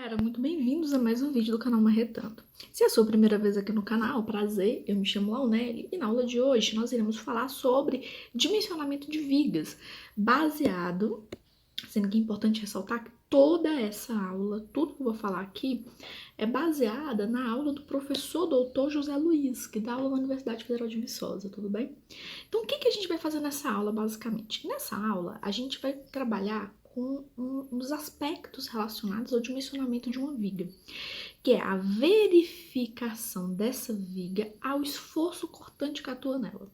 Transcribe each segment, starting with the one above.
Galera, muito bem-vindos a mais um vídeo do canal Marretando. Se é a sua primeira vez aqui no canal, prazer, eu me chamo Launelli e na aula de hoje nós iremos falar sobre dimensionamento de vigas, baseado, sendo que é importante ressaltar que toda essa aula, tudo que eu vou falar aqui, é baseada na aula do professor doutor José Luiz, que dá aula na Universidade Federal de Viçosa, tudo bem? Então, o que a gente vai fazer nessa aula, basicamente? Nessa aula, a gente vai trabalhar com um dos aspectos relacionados ao dimensionamento de uma viga, que é a verificação dessa viga ao esforço cortante que atua nela.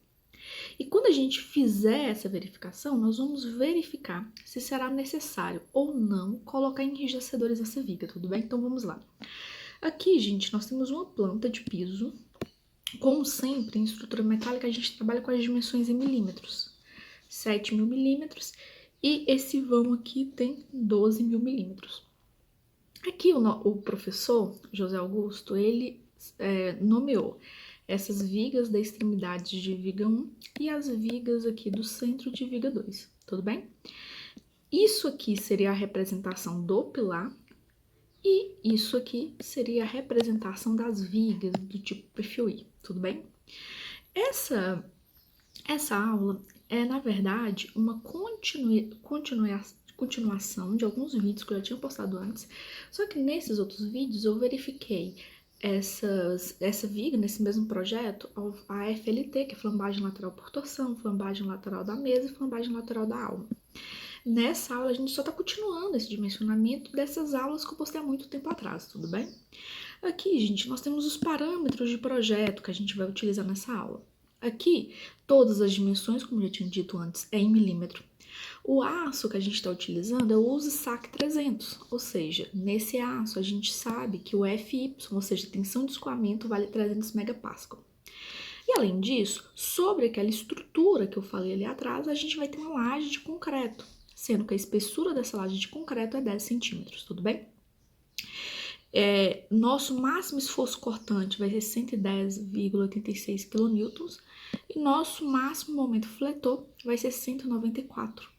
E quando a gente fizer essa verificação, nós vamos verificar se será necessário ou não colocar enrijecedores nessa viga, tudo bem? Então vamos lá. Aqui, gente, nós temos uma planta de piso. Como sempre, em estrutura metálica, a gente trabalha com as dimensões em milímetros. 7.000 milímetros. E esse vão aqui tem 12.000 milímetros. Aqui o professor José Augusto, ele nomeou essas vigas da extremidade de viga 1 e as vigas aqui do centro de viga 2, tudo bem? Isso aqui seria a representação do pilar e isso aqui seria a representação das vigas do tipo perfil I, tudo bem? Essa aula é, na verdade, uma continuação de alguns vídeos que eu já tinha postado antes, só que nesses outros vídeos eu verifiquei essa viga, nesse mesmo projeto, a FLT, que é flambagem lateral por torção, flambagem lateral da mesa e flambagem lateral da alma. Nessa aula a gente só está continuando esse dimensionamento dessas aulas que eu postei há muito tempo atrás, tudo bem? Aqui, gente, nós temos os parâmetros de projeto que a gente vai utilizar nessa aula. Aqui, todas as dimensões, como eu já tinha dito antes, é em milímetro. O aço que a gente está utilizando é o USAC 300, ou seja, nesse aço a gente sabe que o FY, ou seja, tensão de escoamento, vale 300 megapascal. E além disso, sobre aquela estrutura que eu falei ali atrás, a gente vai ter uma laje de concreto, sendo que a espessura dessa laje de concreto é 10 centímetros, tudo bem? Nosso máximo esforço cortante vai ser 110,86 kN e nosso máximo momento fletor vai ser 194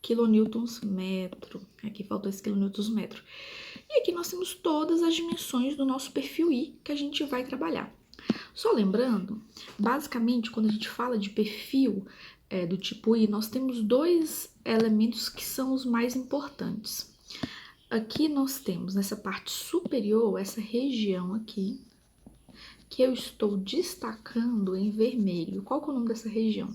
kN/metro. Aqui faltou esse kN/metro. E aqui nós temos todas as dimensões do nosso perfil I que a gente vai trabalhar. Só lembrando, basicamente, quando a gente fala de perfil do tipo I, nós temos dois elementos que são os mais importantes. Aqui nós temos, nessa parte superior, essa região aqui, que eu estou destacando em vermelho. Qual que é o nome dessa região?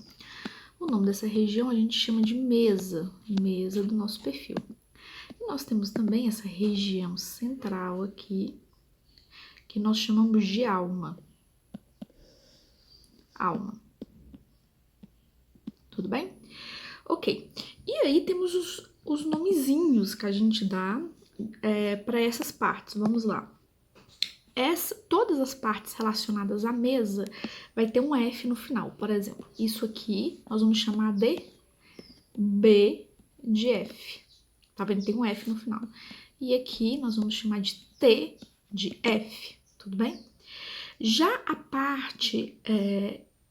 O nome dessa região a gente chama de mesa do nosso perfil. E nós temos também essa região central aqui, que nós chamamos de alma. Tudo bem? Ok. E aí temos os nomezinhos que a gente dá para essas partes. Vamos lá. Todas as partes relacionadas à mesa vai ter um F no final. Por exemplo, isso aqui nós vamos chamar de B de F. Tá vendo? Tem um F no final. E aqui nós vamos chamar de T de F. Tudo bem? Já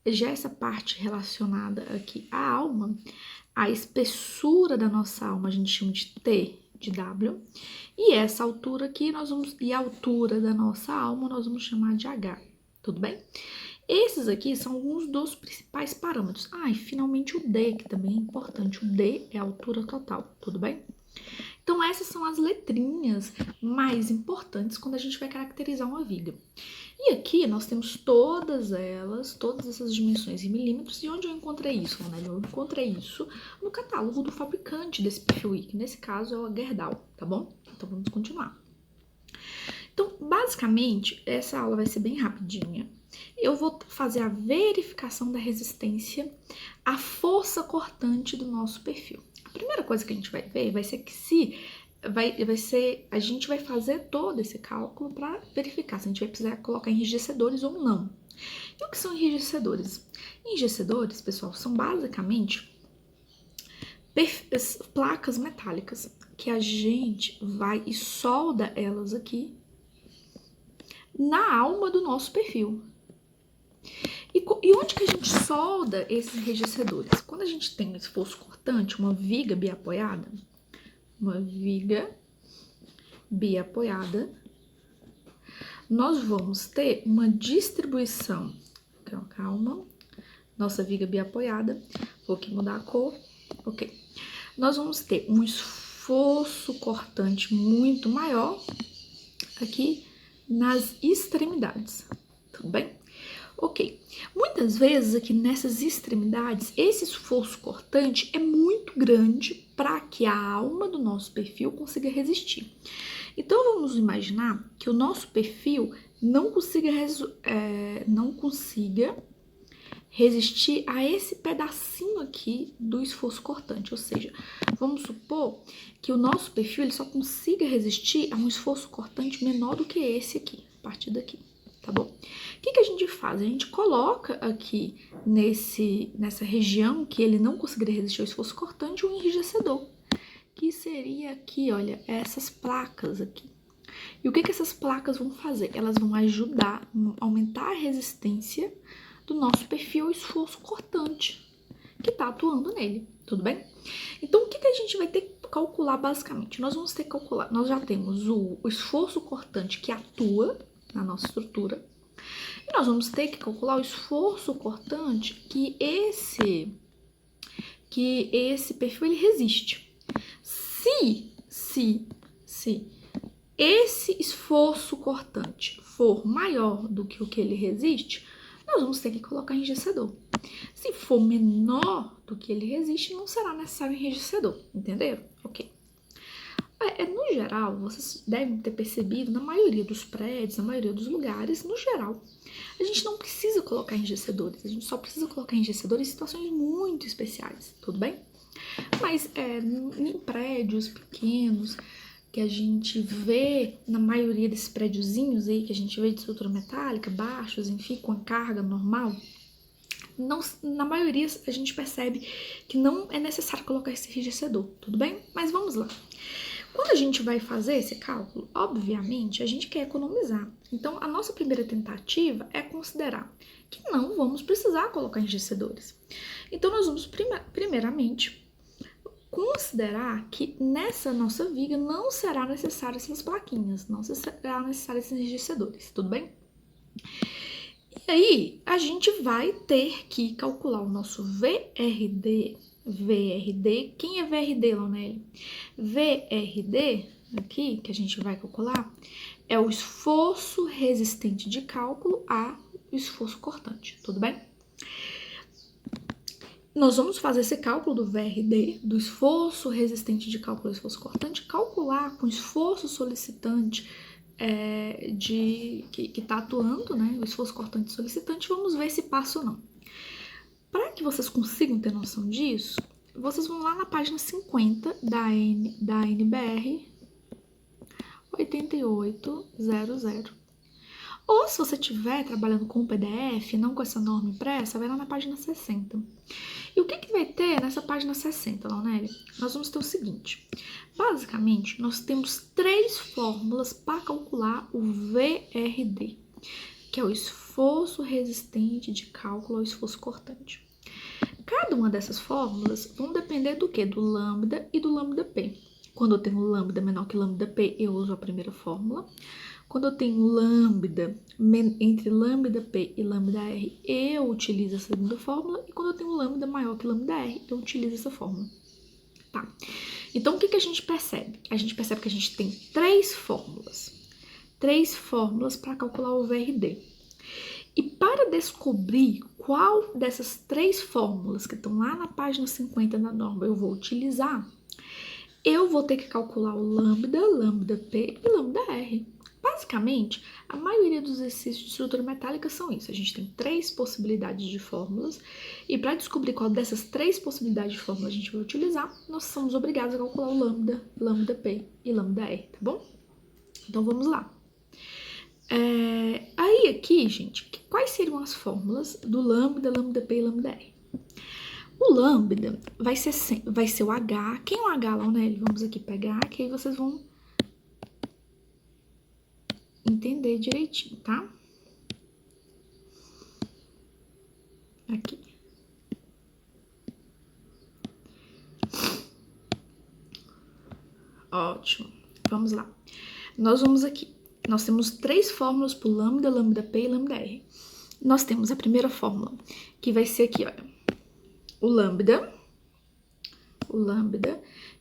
essa parte relacionada aqui à alma, a espessura da nossa alma a gente chama de T de W, e essa altura aqui e a altura da nossa alma nós vamos chamar de H, tudo bem? Esses aqui são alguns dos principais parâmetros. E finalmente o D, que também é importante, o D é a altura total, tudo bem? Então essas são as letrinhas mais importantes quando a gente vai caracterizar uma viga. E aqui nós temos todas essas dimensões em milímetros. E onde eu encontrei isso, né? Eu encontrei isso no catálogo do fabricante desse perfil I, que nesse caso é o Gerdau, tá bom? Então vamos continuar. Então, basicamente, essa aula vai ser bem rapidinha. Eu vou fazer a verificação da resistência à força cortante do nosso perfil. A primeira coisa que a gente vai ver vai ser que a gente vai fazer todo esse cálculo para verificar se a gente vai precisar colocar enrijecedores ou não. E o que são enrijecedores? Enrijecedores, pessoal, são basicamente placas metálicas que a gente vai e solda elas aqui na alma do nosso perfil. E onde que a gente solda esses enrijecedores? Quando a gente tem um esforço cortante, uma viga biapoiada, uma viga biapoiada, nós vamos ter uma distribuição, então, calma, nossa viga biapoiada, vou aqui mudar a cor, ok. Nós vamos ter um esforço cortante muito maior aqui nas extremidades, tudo bem? Ok. Muitas vezes aqui nessas extremidades, esse esforço cortante é muito grande para que a alma do nosso perfil consiga resistir. Então, vamos imaginar que o nosso perfil não consiga resistir a esse pedacinho aqui do esforço cortante, ou seja, vamos supor que o nosso perfil ele só consiga resistir a um esforço cortante menor do que esse aqui, a partir daqui, tá bom? O que a gente faz? A gente coloca aqui nessa região que ele não conseguiria resistir ao esforço cortante um enrijecedor, que seria aqui, olha, essas placas aqui. E o que essas placas vão fazer? Elas vão ajudar a aumentar a resistência do nosso perfil ao esforço cortante que está atuando nele, tudo bem? Então, o que a gente vai ter que calcular basicamente? Nós vamos ter que calcular, nós já temos o esforço cortante que atua na nossa estrutura, e nós vamos ter que calcular o esforço cortante que esse perfil ele resiste. Se esse esforço cortante for maior do que o que ele resiste, nós vamos ter que colocar enrijecedor. Se for menor do que ele resiste, não será necessário enrijecedor, entenderam? Ok. No geral, vocês devem ter percebido, na maioria dos prédios, na maioria dos lugares, no geral, a gente não precisa colocar enrijecedores, a gente só precisa colocar enrijecedores em situações muito especiais, tudo bem? Mas em prédios pequenos, que a gente vê na maioria desses prédiozinhos aí, que a gente vê de estrutura metálica, baixos, enfim, com a carga normal, não, na maioria a gente percebe que não é necessário colocar esse enrijecedor, tudo bem? Mas vamos lá. Quando a gente vai fazer esse cálculo, obviamente, a gente quer economizar. Então, a nossa primeira tentativa é considerar que não vamos precisar colocar enrijecedores. Então, nós vamos primeiramente considerar que nessa nossa viga não será necessário essas plaquinhas, não será necessário esses enrijecedores, tudo bem? E aí, a gente vai ter que calcular o nosso VRD. Quem é VRD, Launelli? VRD, aqui, que a gente vai calcular, é o esforço resistente de cálculo a o esforço cortante, tudo bem? Nós vamos fazer esse cálculo do VRD, do esforço resistente de cálculo ao esforço cortante, calcular com o esforço solicitante que está atuando, né, o esforço cortante solicitante, vamos ver se passa ou não. Para que vocês consigam ter noção disso, vocês vão lá na página 50 da NBR 8800. Ou se você estiver trabalhando com o PDF, não com essa norma impressa, vai lá na página 60. E o que vai ter nessa página 60, Launelli? Nós vamos ter o seguinte. Basicamente, nós temos 3 fórmulas para calcular o VRD, que é o esforço resistente de cálculo ao esforço cortante. Cada uma dessas fórmulas vão depender do quê? Do lambda e do lambda P. Quando eu tenho lambda menor que lambda P, eu uso a primeira fórmula. Quando eu tenho lambda entre lambda P e lambda R, eu utilizo a segunda fórmula. E quando eu tenho lambda maior que lambda R, eu utilizo essa fórmula. Tá? Então, o que a gente percebe? A gente percebe que a gente tem 3 fórmulas. 3 fórmulas para calcular o VRD. E para descobrir qual dessas 3 fórmulas que estão lá na página 50 da norma eu vou utilizar, eu vou ter que calcular o lambda, lambda P e lambda R. Basicamente, a maioria dos exercícios de estrutura metálica são isso. A gente tem 3 possibilidades de fórmulas e para descobrir qual dessas 3 possibilidades de fórmulas a gente vai utilizar, nós somos obrigados a calcular o lambda, lambda P e lambda R, tá bom? Então, vamos lá. Aí aqui, gente, quais seriam as fórmulas do lambda, lambda P e lambda R? O lambda vai ser o H. Quem é o H, Launelli? Vamos aqui pegar, que aí vocês vão entender direitinho, tá? Aqui. Ótimo. Vamos lá. Nós vamos aqui. Nós temos 3 fórmulas para o lambda, lambda P e lambda R. Nós temos a primeira fórmula, que vai ser aqui, olha. O lambda,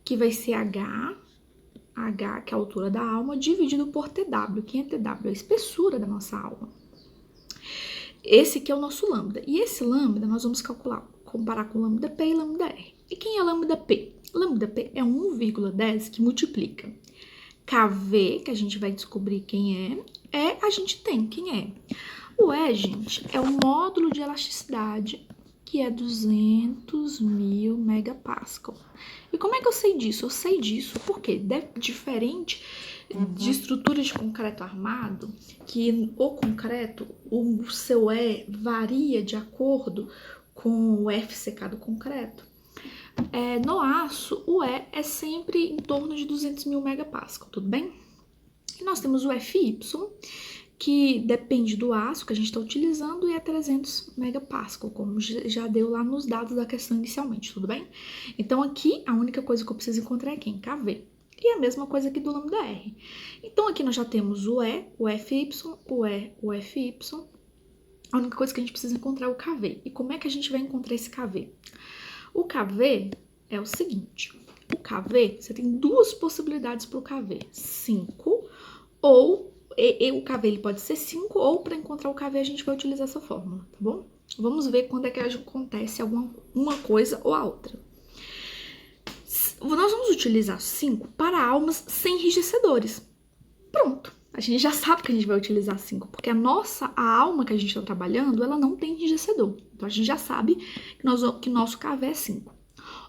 que vai ser H, que é a altura da alma, dividido por TW. Quem é TW? A espessura da nossa alma. Esse aqui é o nosso lambda. E esse lambda nós vamos calcular, comparar com lambda P e lambda R. E quem é lambda P? Lambda P é 1,10 que multiplica KV, que a gente vai descobrir quem a gente tem quem é. O E, gente, é o módulo de elasticidade, que é 200.000 megapascal. E como é que eu sei disso? Eu sei disso porque, diferente de estruturas de concreto armado, que o concreto, o seu E varia de acordo com o FCK do concreto, no aço, o E é sempre em torno de 200.000 megapascal, tudo bem? E nós temos o FY, que depende do aço que a gente está utilizando, e é 300 megapascal, como já deu lá nos dados da questão inicialmente, tudo bem? Então aqui a única coisa que eu preciso encontrar é quem? KV. E a mesma coisa aqui do lambda R. Então aqui nós já temos o E, o FY, o E, o FY. A única coisa que a gente precisa encontrar é o KV. E como é que a gente vai encontrar esse KV? O KV é o seguinte, o KV, você tem 2 possibilidades para o KV, 5 ou, o KV ele pode ser 5 ou para encontrar o KV a gente vai utilizar essa fórmula, tá bom? Vamos ver quando é que acontece uma coisa ou a outra. Nós vamos utilizar 5 para almas sem enrijecedores. Pronto, a gente já sabe que a gente vai utilizar 5, porque a alma que a gente está trabalhando, ela não tem enrijecedor. Então, a gente já sabe que nosso KV é 5.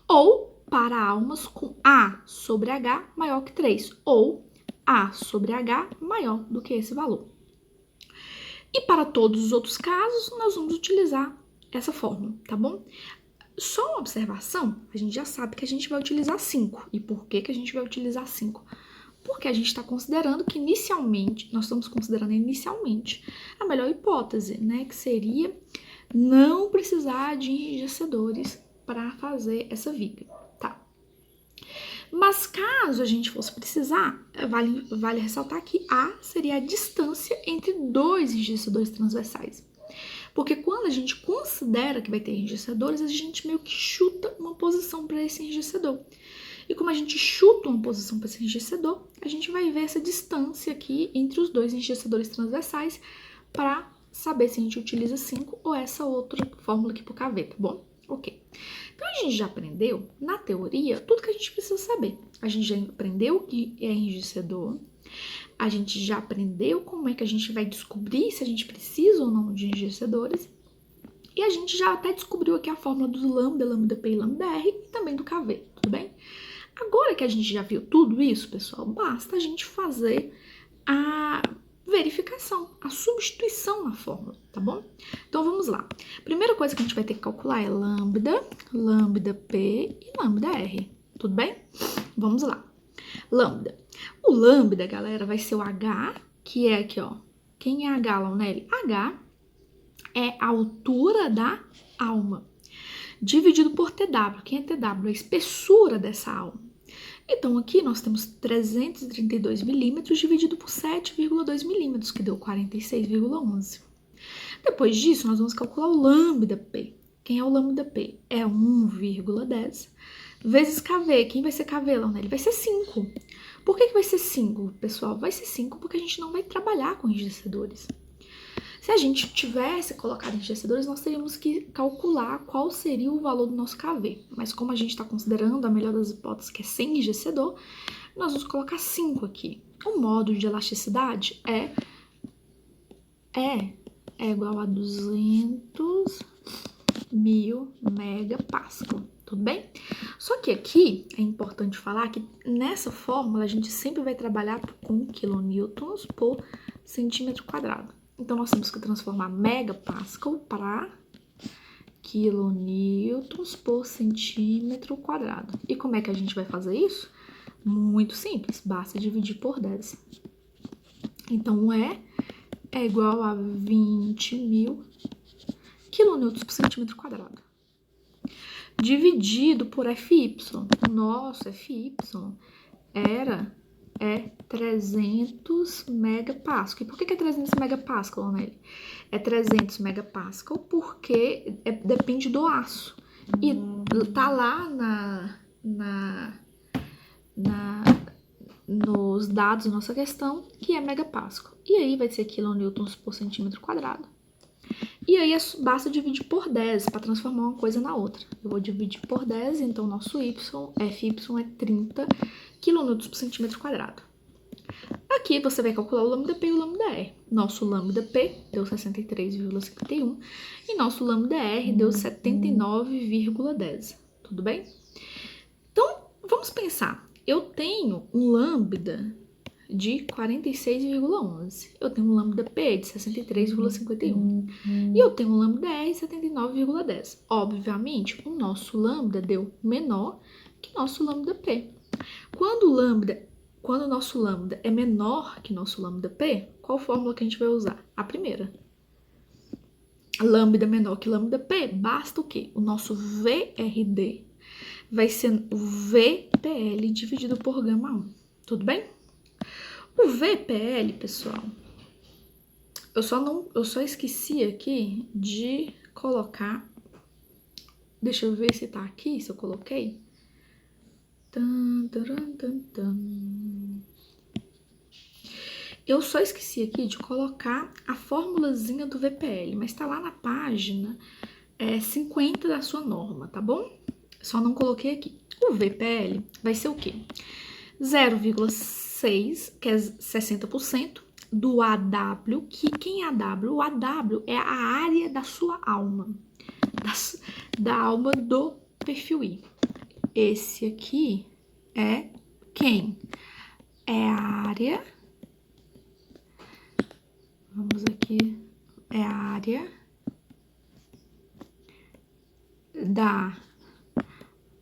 Ou para almas com A sobre H maior que 3, ou A sobre H maior do que esse valor. E para todos os outros casos, nós vamos utilizar essa fórmula, tá bom? Só uma observação, a gente já sabe que a gente vai utilizar 5. E por que a gente vai utilizar 5? Porque a gente está considerando que nós estamos considerando inicialmente a melhor hipótese, né? Que seria não precisar de enrijecedores para fazer essa viga, tá? Mas caso a gente fosse precisar, vale ressaltar que A seria a distância entre 2 enrijecedores transversais. Porque quando a gente considera que vai ter enrijecedores, a gente meio que chuta uma posição para esse enrijecedor. E como a gente chuta uma posição para esse enrijecedor, a gente vai ver essa distância aqui entre os 2 enrijecedores transversais para saber se a gente utiliza 5 ou essa outra fórmula aqui para o KV, tá bom? Ok. Então, a gente já aprendeu, na teoria, tudo que a gente precisa saber. A gente já aprendeu o que é enrijecedor, a gente já aprendeu como é que a gente vai descobrir se a gente precisa ou não de enrijecedores, e a gente já até descobriu aqui a fórmula do lambda, lambda P e lambda R, e também do KV, tudo bem? Agora que a gente já viu tudo isso, pessoal, basta a gente fazer a verificação, a substituição na fórmula, tá bom? Então, vamos lá. Primeira coisa que a gente vai ter que calcular é lambda, lambda P e lambda R, tudo bem? Vamos lá. Lambda. O lambda, galera, vai ser o H, que é aqui, ó. Quem é H, Launelli? H é a altura da alma, dividido por TW. Quem é TW? A espessura dessa alma. Então, aqui nós temos 332 milímetros dividido por 7,2 milímetros, que deu 46,11. Depois disso, nós vamos calcular o lambda P. Quem é o lambda P? É 1,10 vezes KV. Quem vai ser KV, Launelli? Vai ser 5. Por que vai ser 5, pessoal? Vai ser 5 porque a gente não vai trabalhar com enrijecedores. Se a gente tivesse colocado enrijecedores, nós teríamos que calcular qual seria o valor do nosso KV. Mas como a gente está considerando a melhor das hipóteses, que é sem enrijecedor, nós vamos colocar 5 aqui. O módulo de elasticidade é igual a 200.000 megapascal, tudo bem? Só que aqui é importante falar que nessa fórmula a gente sempre vai trabalhar com quilonewtons por centímetro quadrado. Então, nós temos que transformar megapascal para quilonewtons por centímetro quadrado. E como é que a gente vai fazer isso? Muito simples, basta dividir por 10. Então, é igual a 20.000 quilonewtons por centímetro quadrado. Dividido por FY. O nosso FY era é 300 megapascal. E por que é 300 megapascal, né? É 300 megapascal porque depende do aço. E tá lá nos dados da nossa questão que é megapascal. E aí vai ser quilonewtons por centímetro quadrado. E aí basta dividir por 10 para transformar uma coisa na outra. Eu vou dividir por 10, então nosso Fy é 30 kN por centímetro quadrado. Aqui você vai calcular o lambda P e o lambda R. Nosso lambda P deu 63,51 e nosso lambda R deu 79,10. Tudo bem? Então, vamos pensar. Eu tenho um lambda de 46,11. Eu tenho um lambda P de 63,51. E eu tenho um lambda R de 79,10. Obviamente, o nosso lambda deu menor que nosso lambda P. Quando o nosso lambda é menor que nosso lambda P, qual fórmula que a gente vai usar? A primeira. Lambda menor que lambda P, basta o quê? O nosso VRD vai ser o VPL dividido por gama 1. Tudo bem? O VPL, pessoal, eu só esqueci aqui de colocar. Deixa eu ver se tá aqui, se eu coloquei. Eu só esqueci aqui de colocar a formulazinha do VPL, mas tá lá na página 50 da sua norma, tá bom? Só não coloquei aqui. O VPL vai ser o quê? 0,6, que é 60%, do AW, que quem é AW? O AW é a área da sua alma, da alma do perfil I. Esse aqui é quem? É a área, vamos aqui, é a área da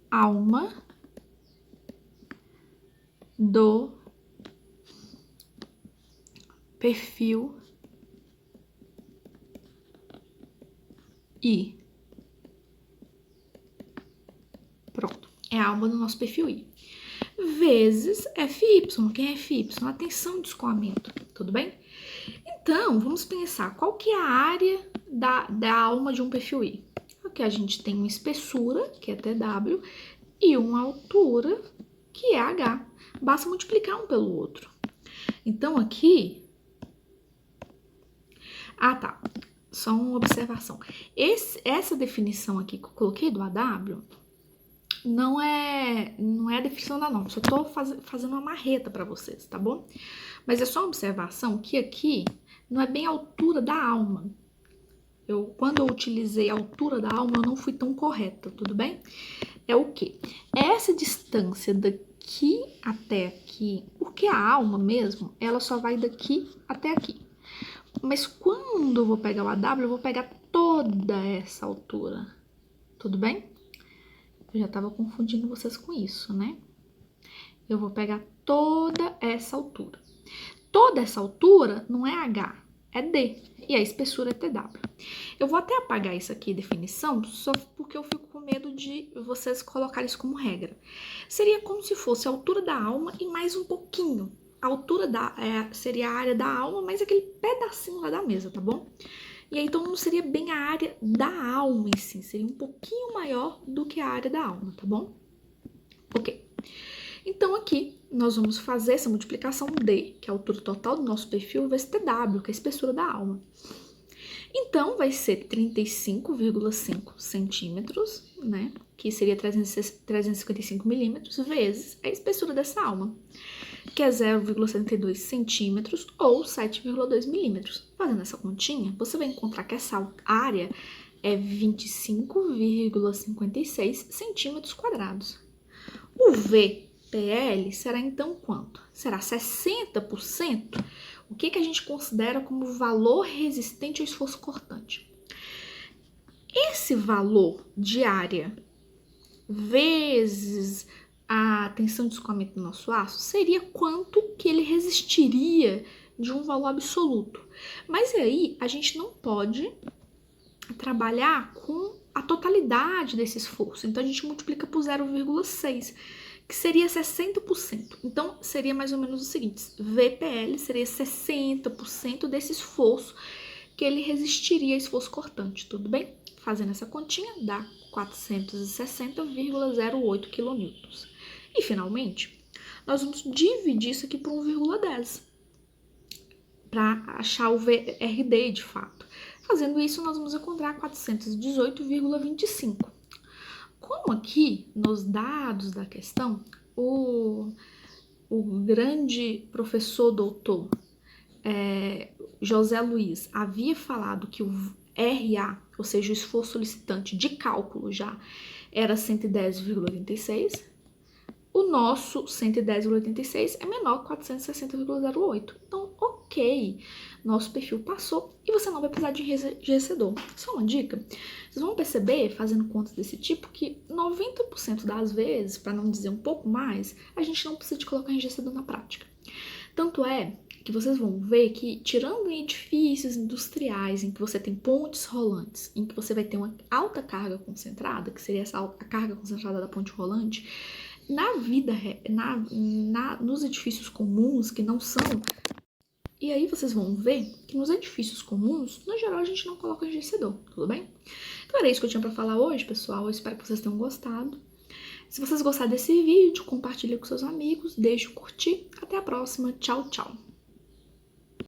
alma do perfil I. Pronto, é a alma do nosso perfil I. Vezes FY. Quem é FY? A tensão de escoamento, tudo bem? Então, vamos pensar, qual que é a área da alma de um perfil I? Aqui a gente tem uma espessura, que é TW, e uma altura, que é H. Basta multiplicar um pelo outro. Então, aqui... Ah, tá. Só uma observação. Essa definição aqui que eu coloquei do AW não é a definição da norma. Só tô fazendo uma marreta para vocês, tá bom? Mas é só uma observação que aqui não é bem a altura da alma. Quando eu utilizei a altura da alma, eu não fui tão correta, tudo bem? É o quê? Essa distância daqui até aqui, porque a alma mesmo, ela só vai daqui até aqui. Mas quando eu vou pegar o AW, eu vou pegar toda essa altura, tudo bem? Eu já tava confundindo vocês com isso, né? Eu vou pegar toda essa altura. Toda essa altura não é H, é D. E a espessura é TW. Eu vou até apagar isso aqui, definição, só porque eu fico com medo de vocês colocarem isso como regra. Seria como se fosse a altura da alma e mais um pouquinho. A altura seria a área da alma, mais aquele pedacinho lá da mesa, tá bom? E aí, então, não seria bem a área da alma em si, seria um pouquinho maior do que a área da alma, tá bom? Ok. Então, aqui, nós vamos fazer essa multiplicação D, que é a altura total do nosso perfil, vezes TW, que é a espessura da alma. Então, vai ser 35,5 centímetros, né? Que seria 355 milímetros, vezes a espessura dessa alma, que é 0,72 centímetros ou 7,2 milímetros. Fazendo essa continha, você vai encontrar que essa área é 25,56 centímetros quadrados. O VPL será então quanto? Será 60%? O que a gente considera como valor resistente ao esforço cortante? Esse valor de área vezes a tensão de escoamento do nosso aço seria quanto que ele resistiria de um valor absoluto. Mas aí a gente não pode trabalhar com a totalidade desse esforço. Então a gente multiplica por 0,6, que seria 60%. Então, seria mais ou menos o seguinte, VPL seria 60% desse esforço que ele resistiria a esforço cortante, tudo bem? Fazendo essa continha, dá 460,08 kN. E, finalmente, nós vamos dividir isso aqui por 1,10 para achar o VRD de fato. Fazendo isso, nós vamos encontrar 418,25. Como aqui, nos dados da questão, o grande professor doutor José Luiz havia falado que o RA, ou seja, o esforço solicitante de cálculo já, era 110,86, o nosso 110,86 é menor que 460,08. Então, ok, nosso perfil passou e você não vai precisar de enriquecedor. Só uma dica, vocês vão perceber, fazendo contas desse tipo, que 90% das vezes, para não dizer um pouco mais, a gente não precisa de colocar enriquecedor na prática. Tanto é que vocês vão ver que, tirando em edifícios industriais, em que você tem pontes rolantes, em que você vai ter uma alta carga concentrada, que seria a carga concentrada da ponte rolante, na vida, nos edifícios comuns, que não são... E aí vocês vão ver que nos edifícios comuns, no geral, a gente não coloca enriquecedor, tudo bem? Então era isso que eu tinha pra falar hoje, pessoal. Eu espero que vocês tenham gostado. Se vocês gostaram desse vídeo, compartilhe com seus amigos, deixe o curtir. Até a próxima. Tchau, tchau.